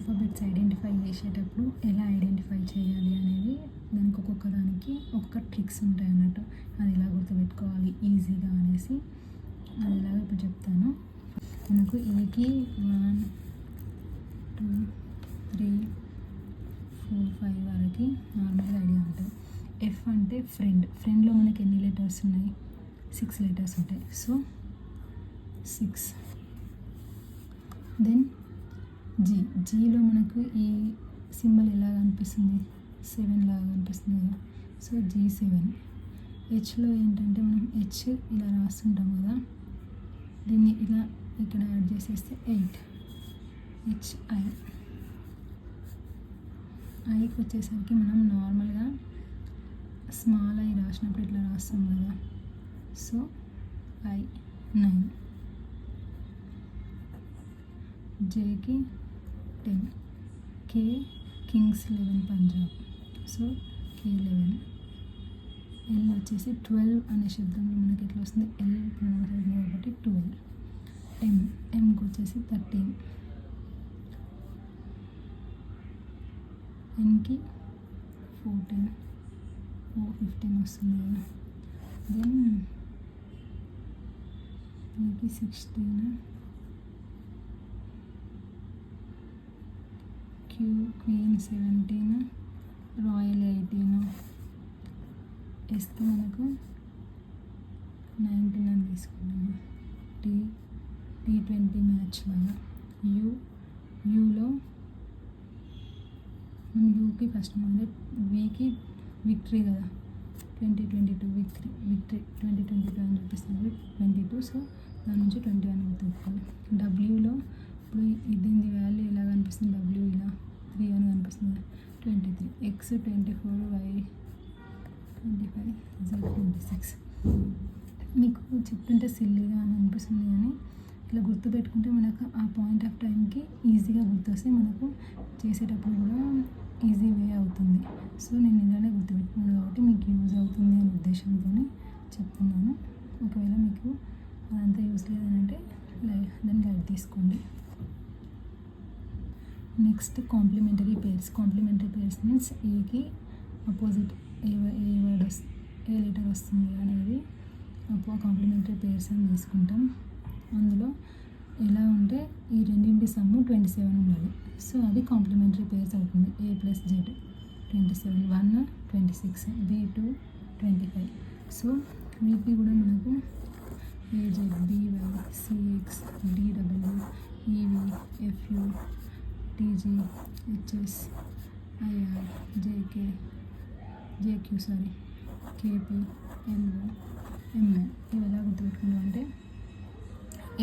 Alphabets identify చేసేటప్పుడు ఎలా identify చేయాలి అనేది దానికి ఒక్కొక్క దానికి ఒక్కొక్క ట్రిక్స్ ఉంటాయి అన్నట్టు. అది ఎలా గుర్తుపెట్టుకోవాలి ఈజీగా అనేసి అది ఎలాగో ఇప్పుడు చెప్తాను. మనకు ఏకి 1 2 3 4 5 వరకు నార్మల్గా ఐడియా ఉంటుంది. ఎఫ్ అంటే ఫ్రెండ్లో మనకి ఎన్ని లెటర్స్ ఉన్నాయి? 6 లెటర్స్ ఉంటాయి. సో 6. దెన్ జీలో మనకు ఈ సింబల్ ఎలా కనిపిస్తుంది? 7 లాగా కనిపిస్తుంది కదా. So G7. హెచ్లో ఏంటంటే మనం హెచ్ ఇలా రాస్తుంటాం కదా, దీన్ని ఇలా ఇక్కడ యాడ్ చేసేస్తే 8. HI. ఐకి వచ్చేసరికి మనం నార్మల్గా స్మాల్ ఐ రాసినప్పుడు ఇట్లా రాస్తాం కదా. So I 9. జేకి 10. K Kings 11 Punjab. So K11. L వచ్చేసి 12 అనే శబ్దంలో మనకి ఎట్లా వస్తుంది? ఎల్ ప్రొనౌన్స్ అవుతుంది కాబట్టి 12. ఎంకి వచ్చేసి 13. ఎన్కి 14. 15 వస్తుంది కదా. దెన్ పీకి 16. క్వీన్ 17. రాయల్ 18. ఎస్కి మనకు 19 అని తీసుకున్నాము. T20 మ్యాచ్ లాగా. యూలో యూకి ఫస్ట్ ముందే, వీకి విక్టరీ కదా, 2022 విక్టరీ 2022 అని చూపిస్తుంది 22. సో దాని నుంచి 21 గుర్తుపెట్టుకోవాలి. డబ్ల్యూలో ఇప్పుడు దీని వాల్యూ ఎలా కనిపిస్తుంది? డబ్ల్యూ ఇలా 3 అని కనిపిస్తుంది. 23. X 24. Y 25. Z 26. మీకు చెప్తుంటే సిల్లీగా అని అనిపిస్తుంది, కానీ ఇట్లా గుర్తుపెట్టుకుంటే మనకు ఆ పాయింట్ ఆఫ్ టైంకి ఈజీగా గుర్తొస్తే మనకు చేసేటప్పుడు కూడా ఈజీ వే అవుతుంది. సో నేను ఇలానే గుర్తుపెట్టుకున్నాను కాబట్టి మీకు యూజ్ అవుతుంది అనే ఉద్దేశంతో చెప్తున్నాను. ఒకవేళ మీకు అదంతా యూజ్ లేదనంటే దాన్ని లైట్ తీసుకోండి. నెక్స్ట్ కాంప్లిమెంటరీ పేర్స్ మీన్స్ ఏకి అపోజిట్ ఏ లెటర్ వస్తుంది అనేది కాంప్లిమెంటరీ పేర్స్ అని తీసుకుంటాం. అందులో ఎలా ఉంటే ఈ రెండింటి సమ్ము 27 ఉండాలి. సో అది కాంప్లిమెంటరీ పేర్స్ అవుతుంది. A + Z 27. 1 26. B2 25. సో వీటిని కూడా మనకు AZ BY CX DW EV FU TG HS IR JQ KP LO MN ఇవి ఎలా గుర్తుపెట్టుకున్నాం అంటే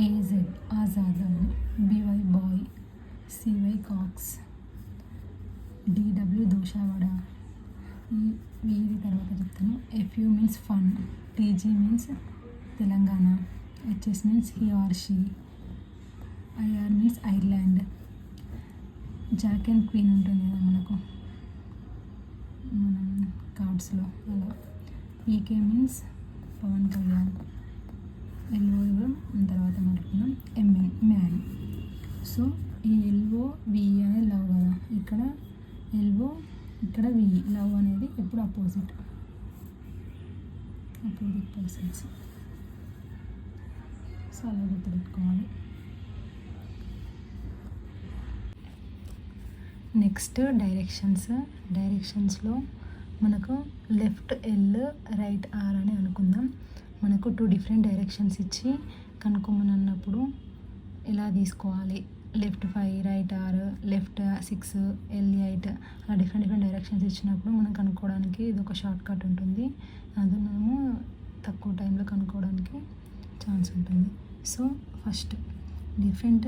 AZ ఆజాద్ అని, BY boy, CY Cox, DW దోషావడ. వీరి తర్వాత చెప్తాను. FU means fun, TG means Telangana, HS means he or she, IR means Ireland. Jack and queen ఉంటుంది కదా మనకు మనం కార్డ్స్లో అలా. PK means Pawan Kalyan. LO తర్వాత మాట్లాడుకుందాం. MN man. సో ఈ LO VE అనేది లవ్ కదా, ఇక్కడ LO ఇక్కడ VE లవ్ అనేది ఎప్పుడు అపోజిట్ పర్సన్స్. సో అలా గుర్తుపెట్టుకోవాలి. నెక్స్ట్ డైరెక్షన్స్లో మనకు లెఫ్ట్ L రైట్ R అని అనుకుందాం. మనకు 2 డిఫరెంట్ డైరెక్షన్స్ ఇచ్చి కనుక్కోమని అన్నప్పుడు ఎలా తీసుకోవాలి? Left 5 right R, left 6 L 8 అలా డిఫరెంట్ డైరెక్షన్స్ ఇచ్చినప్పుడు మనం కనుక్కోవడానికి ఇది ఒక షార్ట్ కట్ ఉంటుంది. అది మనము తక్కువ టైంలో కనుక్కోవడానికి ఛాన్స్ ఉంటుంది. సో ఫస్ట్ డిఫరెంట్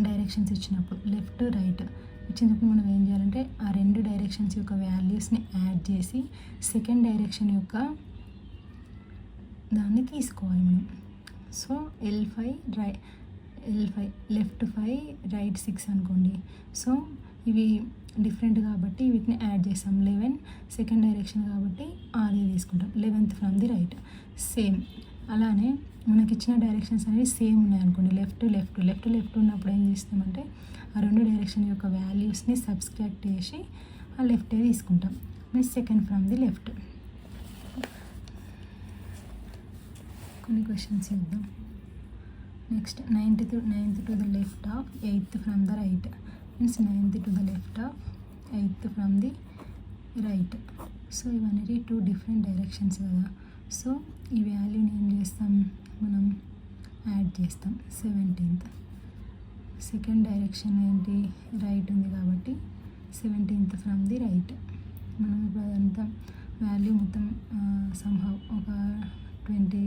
డైరెక్షన్స్ ఇచ్చినప్పుడు లెఫ్ట్ రైట్ ఇచ్చినప్పుడు మనం ఏం చేయాలంటే ఆ 2 డైరెక్షన్స్ యొక్క వాల్యూస్ని యాడ్ చేసి సెకండ్ డైరెక్షన్ యొక్క దాన్ని తీసుకోవాలి మనం. సో L5 లెఫ్ట్ 5 రైట్ 6 అనుకోండి. సో ఇవి డిఫరెంట్ కాబట్టి వీటిని యాడ్ చేస్తాం. 11 సెకండ్ డైరెక్షన్ కాబట్టి ఆర్ఏ తీసుకుంటాం. 11th from the right. Same అలానే మనకి ఇచ్చిన డైరెక్షన్స్ అనేవి సేమ్ ఉన్నాయనుకోండి, లెఫ్ట్ ఉన్నప్పుడు ఏం చేస్తామంటే ఆ రెండు డైరెక్షన్ యొక్క వాల్యూస్ని సబ్స్ట్రాక్ట్ చేసి ఆ లెఫ్టే తీసుకుంటాం. Means second from the left. కొన్ని క్వశ్చన్స్ చూద్దాం. Next ninth to the left of 8th from the right. Means 9th to the left of 8th from the right. So ఇవన్నీ 2 డిఫరెంట్ డైరెక్షన్స్ కదా. So ఈ వాల్యూని ఏం చేస్తాం, మనం యాడ్ చేస్తాం. 17th సెకండ్ డైరెక్షన్ ఏంటి, రైట్ ఉంది కాబట్టి 17th ఫ్రమ్ ది రైట్. మనం ఇప్పుడు అదంతా వాల్యూ మొత్తం సంహవ్ ఒక 20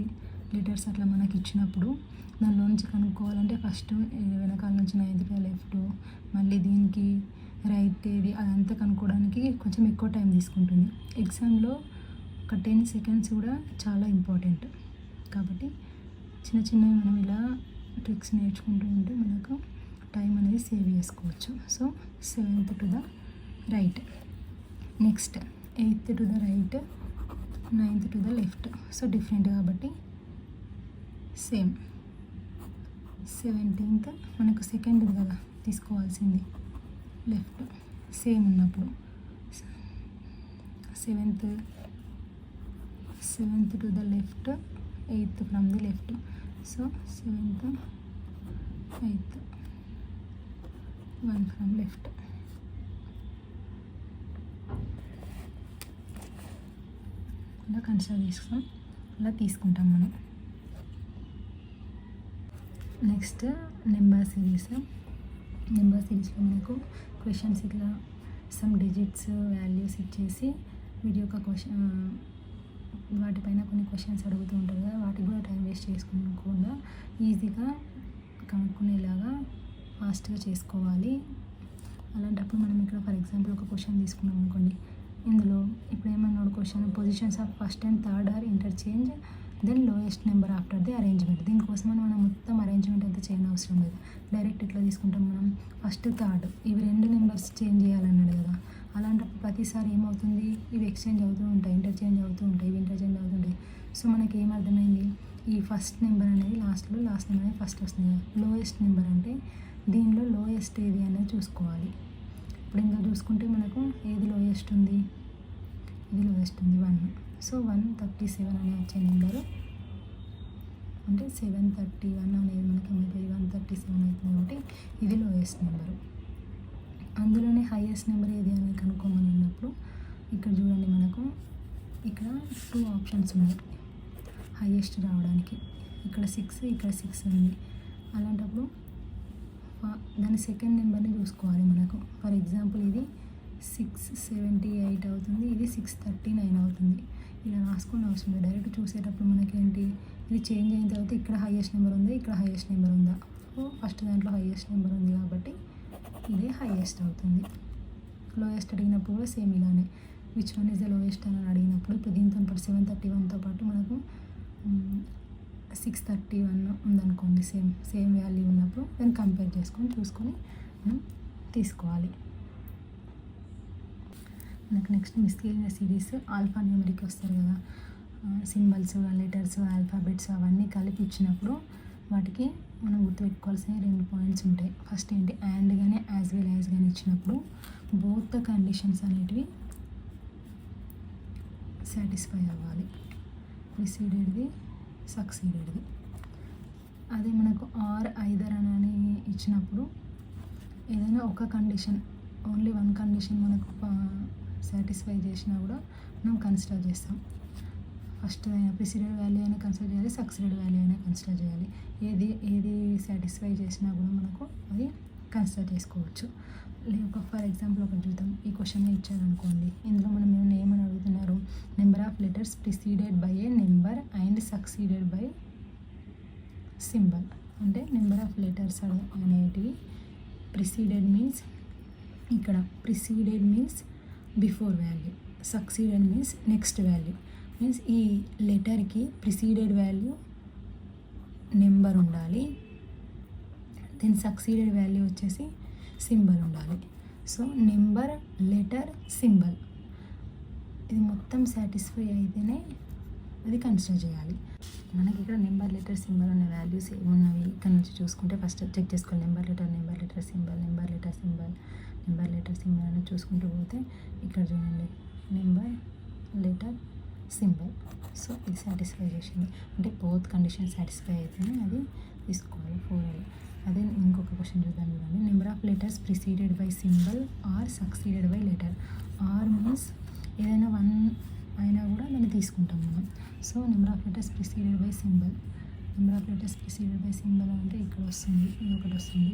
లీటర్స్ అట్లా మనకి ఇచ్చినప్పుడు దానిలో నుంచి కనుక్కోవాలంటే ఫస్ట్ వెనకాల నుంచి 9th టు లెఫ్ట్, మళ్ళీ దీనికి రైట్ ఏది అదంతా కనుక్కోవడానికి కొంచెం ఎక్కువ టైం తీసుకుంటుంది. ఎగ్జామ్లో ఒక 10 seconds కూడా చాలా ఇంపార్టెంట్. కాబట్టి చిన్నవి మనం ఇలా ట్రిక్స్ నేర్చుకుంటూ ఉంటే మనకు టైం అనేది సేవ్ చేసుకోవచ్చు. So 7th to the right. Next 8th to the right, 9th to the left. So different కాబట్టి సేమ్. 17th మనకు సెకండ్ కదా తీసుకోవాల్సింది, లెఫ్ట్ సేమ్ ఉన్నప్పుడు 7th to the left, 8th from the left. So 7th 8th 1 from left. అలా consider అలా తీసుకుంటాం మనం. Next number సిరీస్లో మనకు క్వశ్చన్స్ ఇట్లా సమ్ డిజిట్స్ వాల్యూస్ ఇచ్చేసి వీడియో ఒక క్వశ్చన్ వాటిపైన కొన్ని క్వశ్చన్స్ అడుగుతూ ఉంటారు కదా, వాటికి కూడా టైం వేస్ట్ చేసుకోకుండా ఈజీగా కనుక్కునేలాగా ఫాస్ట్గా చేసుకోవాలి. అలాంటప్పుడు మనం ఇక్కడ ఫర్ ఎగ్జాంపుల్ ఒక క్వశ్చన్ తీసుకున్నాం అనుకోండి, ఇందులో ఇప్పుడు ఏమన్నాడు question, positions of first and third are interchange then lowest number after the arrangement. దీనికోసమని మనం మొత్తం అరేంజ్మెంట్ అయితే చేయని అవసరం లేదు, డైరెక్ట్ ఇట్లా తీసుకుంటాం. మనం ఫస్ట్ థర్డ్ ఇవి 2 నెంబర్స్ చేంజ్ చేయాలన్నాడు కదా, అలాంటప్పుడు ప్రతిసారి ఏమవుతుంది, ఇవి ఎక్స్చేంజ్ అవుతూ ఉంటాయి, ఇంటర్చేంజ్ అవుతూ ఉంటాయి, ఇవి ఇంటర్చేంజ్ అవుతుంటాయి. సో మనకి ఏమర్థమైంది, ఈ ఫస్ట్ నెంబర్ అనేది లాస్ట్ నెంబర్ అనేది ఫస్ట్ వస్తుంది కదా. లోయెస్ట్ నెంబర్ అంటే దీనిలో లోయెస్ట్ ఏది అనేది చూసుకోవాలి. ఇప్పుడు ఇంకా చూసుకుంటే మనకు ఏది లోయెస్ట్ ఉంది, ఇది లోయెస్ట్ ఉంది 1. సో 137 అనే వచ్చే నెంబరు అంటే 731 అనేది మనకి ఏమైతే 137 అవుతుంది కాబట్టి ఇది లోయెస్ట్ నెంబరు. అందులోనే హైయెస్ట్ నెంబర్ ఏది అని కనుక్కోమని ఉన్నప్పుడు ఇక్కడ చూడండి, మనకు ఇక్కడ 2 ఆప్షన్స్ ఉన్నాయి హైయెస్ట్ రావడానికి. ఇక్కడ 6, ఇక్కడ 6 ఉంది. అలాంటప్పుడు దాని సెకండ్ నెంబర్ని చూసుకోవాలి మనకు. ఫర్ ఎగ్జాంపుల్ ఇది 678 అవుతుంది, ఇది 639 అవుతుంది. ఇలా రాసుకొని అవసరం లేదు, డైరెక్ట్ చూసేటప్పుడు మనకేంటి, ఇది చేంజ్ అయిన తర్వాత ఇక్కడ హైయెస్ట్ నెంబర్ ఉంది, ఇక్కడ హైయెస్ట్ నెంబర్ ఉందా. సో ఫస్ట్ దాంట్లో హైయెస్ట్ నెంబర్ ఉంది కాబట్టి ఇదే హైయెస్ట్ అవుతుంది. లోయెస్ట్ అడిగినప్పుడు కూడా సేమ్ ఇలానే which one is the lowest అని అడిగినప్పుడు ఇప్పుడు దీంతో పాటు 731తో పాటు మనకు 631 ఉందనుకోండి, సేమ్ వాల్యూ ఉన్నప్పుడు దాన్ని కంపేర్ చేసుకొని చూసుకొని మనం తీసుకోవాలి. మనకు నెక్స్ట్ మిస్కేలియస్ సిరీస్ ఆల్ఫా న్యూమరిక్ వస్తారు కదా, సింబల్స్, లెటర్స్, ఆల్ఫాబెట్స్ అవన్నీ కలిపి ఇచ్చినప్పుడు వాటికి మనం గుర్తుపెట్టుకోవాల్సిన 2 పాయింట్స్ ఉంటాయి. ఫస్ట్ ఏంటి, అండ్ కానీ యాజ్ వెల్ యాజ్ కానీ ఇచ్చినప్పుడు బోత్ ద కండిషన్స్ అనేటివి సాటిస్ఫై అవ్వాలి, ప్రిసీడెడ్ది సక్సీడెడ్ది. అదే మనకు ఆర్ ఐదర్ అని ఇచ్చినప్పుడు ఏదైనా ఒక కండిషన్, ఓన్లీ 1 కండిషన్ మనకు సాటిస్ఫై చేసినా కూడా మనం కన్సిడర్ చేస్తాం. ఫస్ట్ అయినా ప్రిసీడెడ్ వాల్యూ అయినా కన్సిడర్ చేయాలి, సక్సీడెడ్ వాల్యూ అయినా కన్సిడర్ చేయాలి. ఏది సాటిస్ఫై చేసినా కూడా మనకు అది కన్సిడర్ చేసుకోవచ్చు. ఒక ఫర్ ఎగ్జాంపుల్ ఒకటి చూద్దాం. ఈ క్వశ్చన్ ఇచ్చారనుకోండి, ఇందులో మనం ఏమని అడుగుతున్నారు, number of letters preceded by A number and succeeded by symbol. అంటే నెంబర్ ఆఫ్ లెటర్స్ అనేటివి ప్రిసీడెడ్ మీన్స్, ఇక్కడ preceded means before value, succeeded means next value. Means ఈ లెటర్కి ప్రిసీడెడ్ వాల్యూ నెంబర్ ఉండాలి, దెన్ సక్సీడెడ్ వాల్యూ వచ్చేసి symbol ఉండాలి. So number, letter, symbol ఇది మొత్తం satisfy అయితేనే అది కన్సిడర్ చేయాలి. మనకి ఇక్కడ నెంబర్ లెటర్ సింబల్ అనే వాల్యూస్ ఏమున్నవి ఇక్కడ నుంచి చూసుకుంటే ఫస్ట్ చెక్ చేసుకోవాలి. నెంబర్ లెటర్ సింబల్ అని చూసుకుంటూ పోతే ఇక్కడ చూడండి నెంబర్ లెటర్ సింబల్. సో ఇది సాటిస్ఫై చేసింది అంటే బోత్ కండిషన్ సాటిస్ఫై అయితేనే అది తీసుకోవాలి 4L. అదే ఇంకొక క్వశ్చన్ చూద్దాం చూడండి. Number of letters preceded by symbol or succeeded by letter. Or means ఏదైనా 1 అయినా కూడా దాన్ని తీసుకుంటాం మనం. So number of letters preceded by symbol అంటే ఇక్కడ వస్తుంది, ఇది ఒకటి వస్తుంది.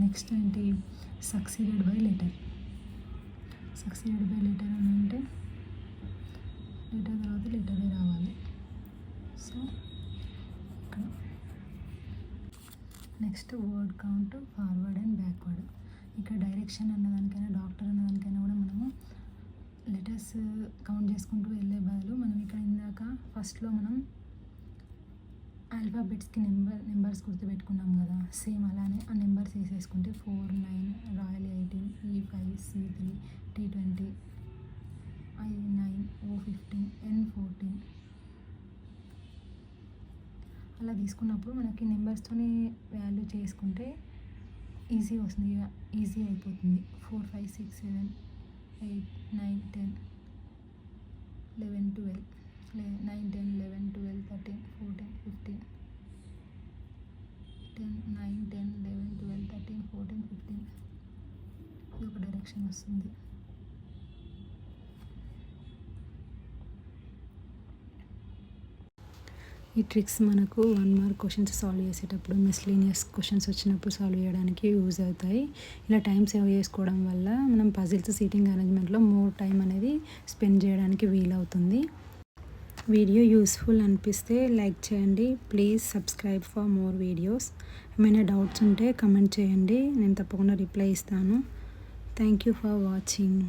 నెక్స్ట్ ఏంటి సక్సీడెడ్ బై లెటర్ అని అంటే లెటర్ తర్వాత లెటరే రావాలి. సో ఇక్కడ next word count forward and backward. ఇక్కడ డైరెక్షన్ అన్నదానికైనా డాక్టర్ అన్నదానికైనా కూడా మనము లెటర్స్ కౌంట్ చేసుకుంటూ వెళ్ళే బదులు మనం ఇక్కడ ఇందాక ఫస్ట్లో మనం ఆల్ఫాబెట్స్కి నెంబర్స్ గుర్తుపెట్టుకున్నాం కదా, సేమ్ అలానే ఆ నెంబర్స్ వేసేసుకుంటే 4, 9, royal 18, E5, C3, T20, I9, O15, N14 అలా తీసుకున్నప్పుడు మనకి నెంబర్స్తోనే వాల్యూ చేసుకుంటే ఈజీ వస్తుంది, ఈజీ అయిపోతుంది. 4, 5, 6, 7, 8, 9, 10, 11, 12, 9, 10, 11, 12, 13, 14, 15, 10, 9, 10, 11, 12, 13, 14, 15 ఇది ఒక డైరెక్షన్ వస్తుంది. ఈ ట్రిక్స్ మనకు 1 మార్క్ క్వశ్చన్స్ సాల్వ్ చేసేటప్పుడు, మిస్లీనియస్ క్వశ్చన్స్ వచ్చినప్పుడు సాల్వ్ చేయడానికి యూజ్ అవుతాయి. ఇలా టైం సేవ్ చేసుకోవడం వల్ల మనం పజిల్స్ సీటింగ్ అరేంజ్మెంట్లో మోర్ టైం అనేది స్పెండ్ చేయడానికి వీలవుతుంది. వీడియో యూస్ఫుల్ అనిపిస్తే లైక్ చేయండి. Please subscribe for more videos. ఏమైనా డౌట్స్ ఉంటే కమెంట్ చేయండి, నేను తప్పకుండా రిప్లై ఇస్తాను. Thank you for watching.